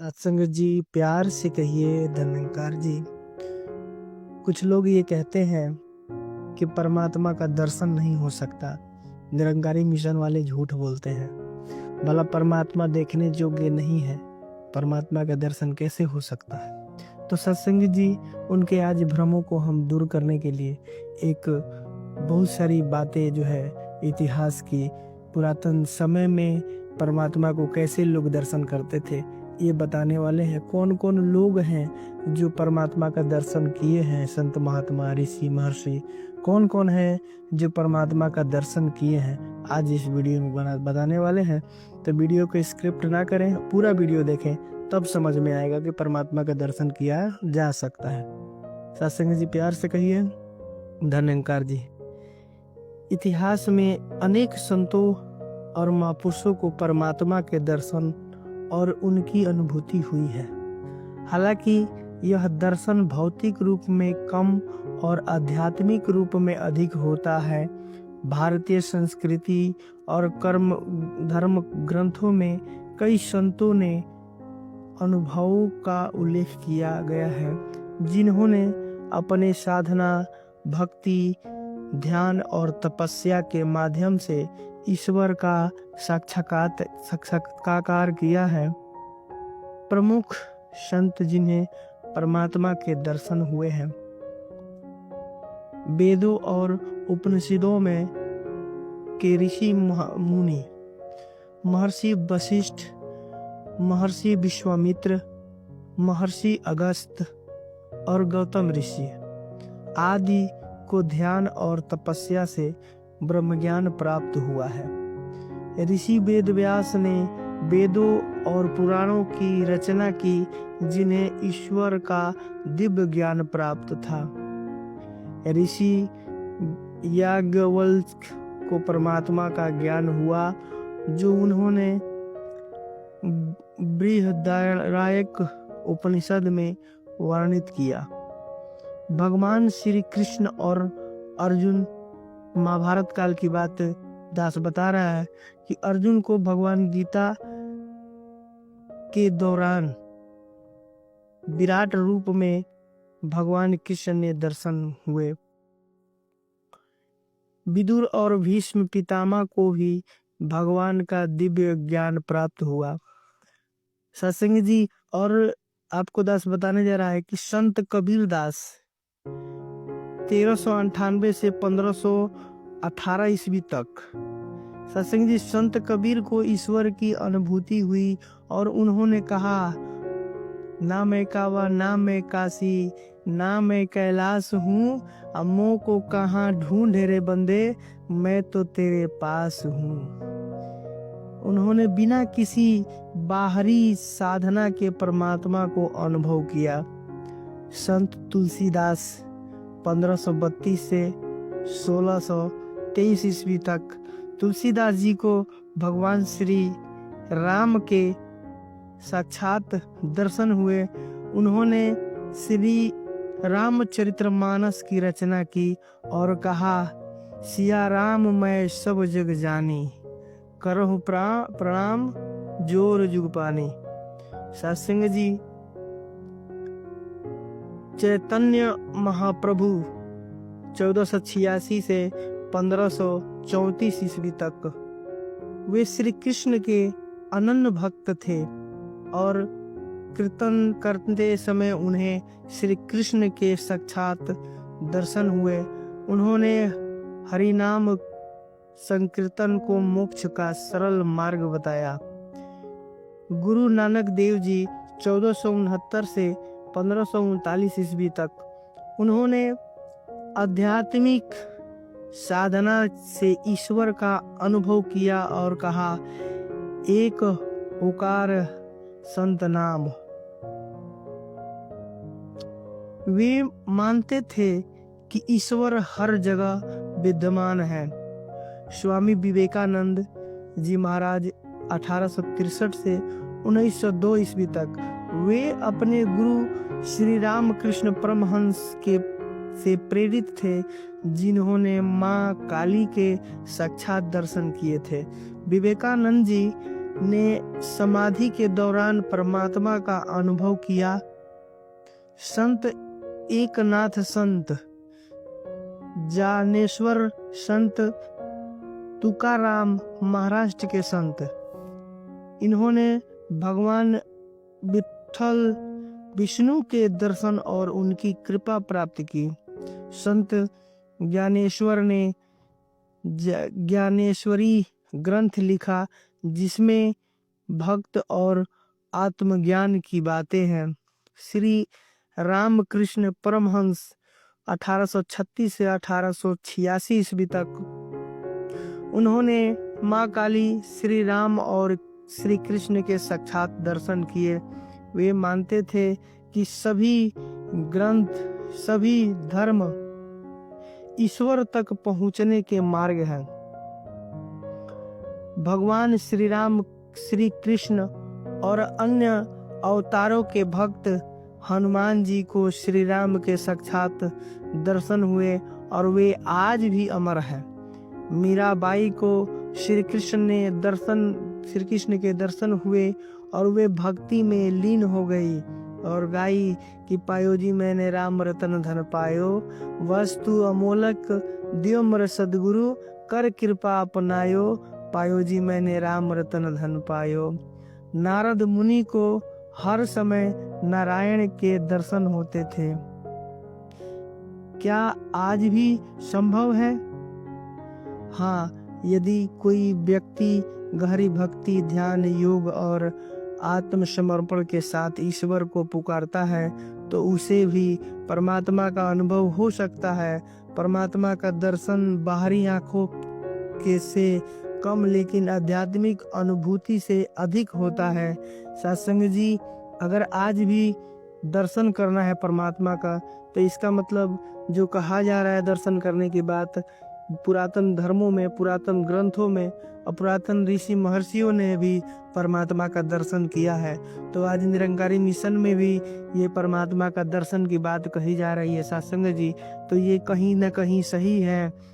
सत्संग जी, प्यार से कहिए धन्यकार जी। कुछ लोग ये कहते हैं कि परमात्मा का दर्शन नहीं हो सकता। निरंकारी मिशन वाले झूठ बोलते हैं। भला परमात्मा देखने योग्य नहीं है, परमात्मा का दर्शन कैसे हो सकता है? तो सत्संग जी, उनके आज भ्रमों को हम दूर करने के लिए एक बहुत सारी बातें जो है इतिहास की, पुरातन समय में परमात्मा को कैसे लोग दर्शन करते थे, ये बताने वाले हैं। कौन कौन लोग हैं जो परमात्मा का दर्शन किए हैं, संत महात्मा ऋषि महर्षि कौन कौन है जो परमात्मा का दर्शन किए हैं, आज इस वीडियो में बताने वाले हैं। तो वीडियो को स्क्रिप्ट ना करें, पूरा वीडियो देखें, तब समझ में आएगा कि परमात्मा का दर्शन किया जा सकता है। सत्संग जी, प्यार से कहिए धन्यकार जी। इतिहास में अनेक संतों और महापुरुषों को परमात्मा के दर्शन और उनकी अनुभूति हुई है। हालांकि यह दर्शन भौतिक रूप में कम और आध्यात्मिक रूप में अधिक होता है। भारतीय संस्कृति और कर्म धर्म ग्रंथों में कई संतों ने अनुभवों का उल्लेख किया गया है, जिन्होंने अपने साधना, भक्ति, ध्यान और तपस्या के माध्यम से ईश्वर का साक्षात्कार किया है। प्रमुख संत जिन्हें परमात्मा के दर्शन हुए हैं, वेदों और उपनिषदों में के ऋषि मुनि, महर्षि वशिष्ठ, महर्षि विश्वामित्र, महर्षि अगस्त और गौतम ऋषि आदि को ध्यान और तपस्या से ब्रह्म ज्ञान प्राप्त हुआ है। ऋषि वेदव्यास ने वेदों और पुराणों की रचना की, जिन्हें ईश्वर का दिव्य ज्ञान प्राप्त था। ऋषि याज्ञवल्क्य को परमात्मा का ज्ञान हुआ, जो उन्होंने बृहदारण्यक उपनिषद में वर्णित किया। भगवान श्री कृष्ण और अर्जुन, महाभारत काल की बात दास बता रहा है कि अर्जुन को भगवान गीता के दौरान विराट रूप में भगवान कृष्ण ने दर्शन हुए। विदुर और भीष्म पितामह को भी भगवान का दिव्य ज्ञान प्राप्त हुआ। सत्संग जी, और आपको दास बताने जा रहा है कि संत कबीर दास 1398 से 1518 ईस्वी तक, सत्संग जी, संत कबीर को ईश्वर की अनुभूति हुई और उन्होंने कहा, ना मैं कावा, ना मैं काशी, ना मैं कैलाश हूँ, अम्मों को कहाँ ढूंढे रे बंदे, मैं तो तेरे पास हूँ। उन्होंने बिना किसी बाहरी साधना के परमात्मा को अनुभव किया। संत तुलसीदास 1532 से 1623 ईस्वी तक, तुलसीदास जी को भगवान श्री राम के साक्षात दर्शन हुए। उन्होंने श्री रामचरितमानस की रचना की और कहा, सिया राम मैं सब जग जानी, करहु प्रणाम जोर जुग पानी। सत्संग जी, चैतन्य महाप्रभु 1486 से 1534 ईस्वी तक वे श्री कृष्ण के अनन्य भक्त थे और कीर्तन करते समय उन्हें श्री कृष्ण के साक्षात दर्शन हुए। उन्होंने हरिनाम संकीर्तन को मोक्ष का सरल मार्ग बताया। गुरु नानक देव जी 1469 से 1539 ईस्वी तक उन्होंने आध्यात्मिक साधना से ईश्वर का अनुभव किया और कहा, एक ओकार संत नाम। वे मानते थे कि ईश्वर हर जगह विद्यमान है। स्वामी विवेकानंद जी महाराज 1863 से 1902 ईस्वी तक वे अपने गुरु श्री रामकृष्ण परमहंस से प्रेरित थे, जिन्होंने माँ काली के साक्षात दर्शन किए थे। विवेकानंद जी ने समाधि के दौरान परमात्मा का अनुभव किया। संत एकनाथ संत, ज्ञानेश्वर संत, तुकाराम महाराष्ट्र के संत, इन्होंने भगवान विठल विष्णु के दर्शन और उनकी कृपा प्राप्त की। संत ज्ञानेश्वर ने ज्ञानेश्वरी ग्रंथ लिखा जिसमें भक्त और आत्मज्ञान की बातें हैं। श्री रामकृष्ण परमहंस 1836 से 1886 ईस्वी तक उन्होंने माँ काली, श्री राम और श्री कृष्ण के साक्षात दर्शन किए। वे मानते थे कि सभी ग्रंथ, सभी धर्म ईश्वर तक पहुंचने के मार्ग हैं। भगवान श्री राम, श्री कृष्ण और अन्य अवतारों के भक्त हनुमान जी को श्री राम के साक्षात दर्शन हुए और वे आज भी अमर हैं। मीराबाई को श्री कृष्ण के दर्शन हुए और वे भक्ति में लीन हो गई और गाई कि पायो जी मैंने राम रतन धन पायो, वस्तु अमोलक दियो मर सदगुरु, कर कृपा अपनायो, पायो जी मैंने राम रतन धन पायो। नारद मुनि को हर समय नारायण के दर्शन होते थे। क्या आज भी संभव है? हाँ, यदि कोई व्यक्ति गहरी भक्ति, ध्यान, योग और आत्मसमर्पण के साथ ईश्वर को पुकारता है तो उसे भी परमात्मा का अनुभव हो सकता है। परमात्मा का दर्शन बाहरी आंखों के से कम लेकिन आध्यात्मिक अनुभूति से अधिक होता है। सत्संग जी, अगर आज भी दर्शन करना है परमात्मा का तो इसका मतलब जो कहा जा रहा है दर्शन करने की बात, पुरातन धर्मों में, पुरातन ग्रंथों में और पुरातन ऋषि महर्षियों ने भी परमात्मा का दर्शन किया है। तो आज निरंकारी मिशन में भी ये परमात्मा का दर्शन की बात कही जा रही है सत्संग जी, तो ये कहीं ना कहीं सही है।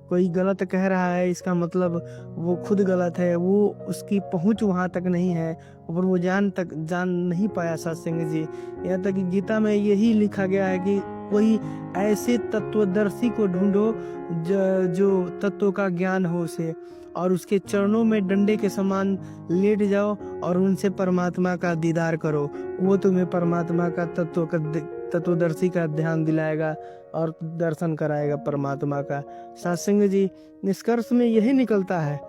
कोई गलत कह रहा है इसका मतलब वो खुद गलत है, वो उसकी पहुंच वहां तक नहीं है और वो जान नहीं पाया सत्संग जी। यहाँ तक कि गीता में यही लिखा गया है कि कोई ऐसे तत्वदर्शी को ढूंढो जो तत्व का ज्ञान हो उसे, और उसके चरणों में डंडे के समान लेट जाओ और उनसे परमात्मा का दीदार करो। वो तुम्हें परमात्मा का तत्वदर्शी का ध्यान दिलाएगा और दर्शन कराएगा परमात्मा का। सत्संग जी, निष्कर्ष में यही निकलता है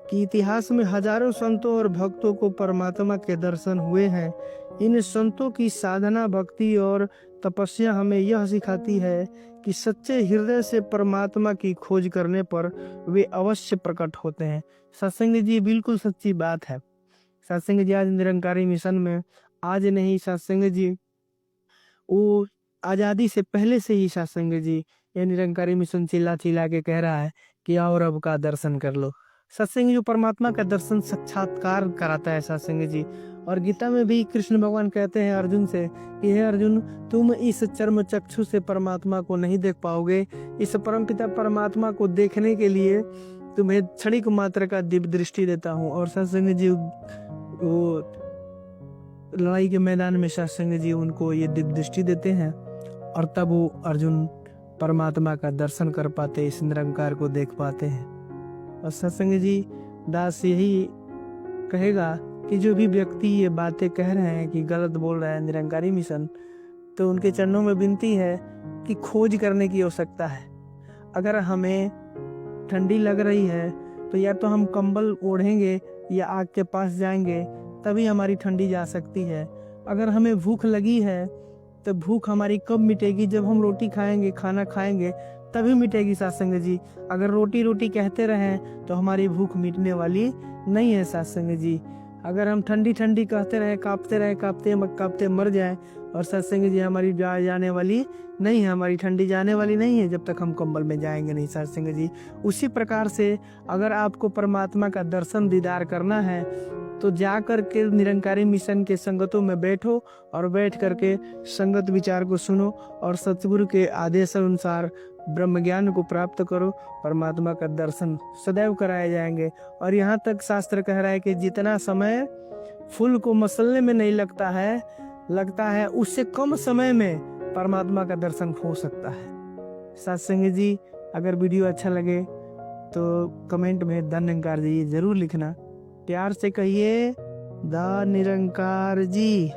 कि इतिहास में हजारों संतों और भक्तों को परमात्मा के दर्शन हुए हैं। इन संतों की साधना, भक्ति और तपस्या हमें यह सिखाती है कि सच्चे हृदय से परमात्मा की खोज करने पर वे अवश्य प्रकट होते हैं। सत्संग जी, बिल्कुल सच्ची बात है। सत्संग जी, आज निरंकारी मिशन में, आज नहीं सत्संग जी, वो आजादी से पहले से ही सत्संग जी ये निरंकारी मिशन चिल्ला चिल्ला के कह रहा है कि आओ रब का दर्शन कर लो। सत्संग जो परमात्मा का दर्शन साक्षात्कार कराता है सत्संग जी। और गीता में भी कृष्ण भगवान कहते हैं अर्जुन से कि हे अर्जुन, तुम इस चर्म चक्षु से परमात्मा को नहीं देख पाओगे। इस परमपिता परमात्मा को देखने के लिए तुम्हें क्षणिक मात्र का दिव्य दृष्टि देता हूँ। और सत्संग जी वो लड़ाई के मैदान में सत्संग जी उनको ये दिव्य दृष्टि देते हैं और तब वो अर्जुन परमात्मा का दर्शन कर पाते, इस निरंकार को देख पाते हैं। और सत्संग जी दास यही कहेगा कि जो भी व्यक्ति ये बातें कह रहे हैं कि गलत बोल रहा है निरंकारी मिशन, तो उनके चरणों में विनती है कि खोज करने की आवश्यकता है। अगर हमें ठंडी लग रही है तो या तो हम कंबल ओढ़ेंगे या आग के पास जाएंगे, तभी हमारी ठंडी जा सकती है। अगर हमें भूख लगी है तो भूख हमारी कब मिटेगी? जब हम रोटी खाएंगे, खाना खाएंगे, तभी मिटेगी सत्संग जी। अगर रोटी रोटी कहते रहें तो हमारी भूख मिटने वाली नहीं है सत्संग जी। अगर हम ठंडी ठंडी कहते रहे, कांपते मर जाए, और सत्संग जी हमारी जाने वाली नहीं है, हमारी ठंडी जाने वाली नहीं है जब तक हम कंबल में जाएंगे नहीं सत्संग जी। उसी प्रकार से अगर आपको परमात्मा का दर्शन दीदार करना है तो जा करके निरंकारी मिशन के संगतों में बैठो और बैठ करके संगत विचार को सुनो और सतगुरु के आदेश अनुसार ब्रह्म ज्ञान को प्राप्त करो। परमात्मा का दर्शन सदैव कराए जाएंगे। और यहाँ तक शास्त्र कह रहा है कि जितना समय फूल को मसलने में नहीं लगता है उससे कम समय में परमात्मा का दर्शन हो सकता है। सत्संगी जी, अगर वीडियो अच्छा लगे तो कमेंट में द निरंकार जी जरूर लिखना। प्यार से कहिए द निरंकार जी।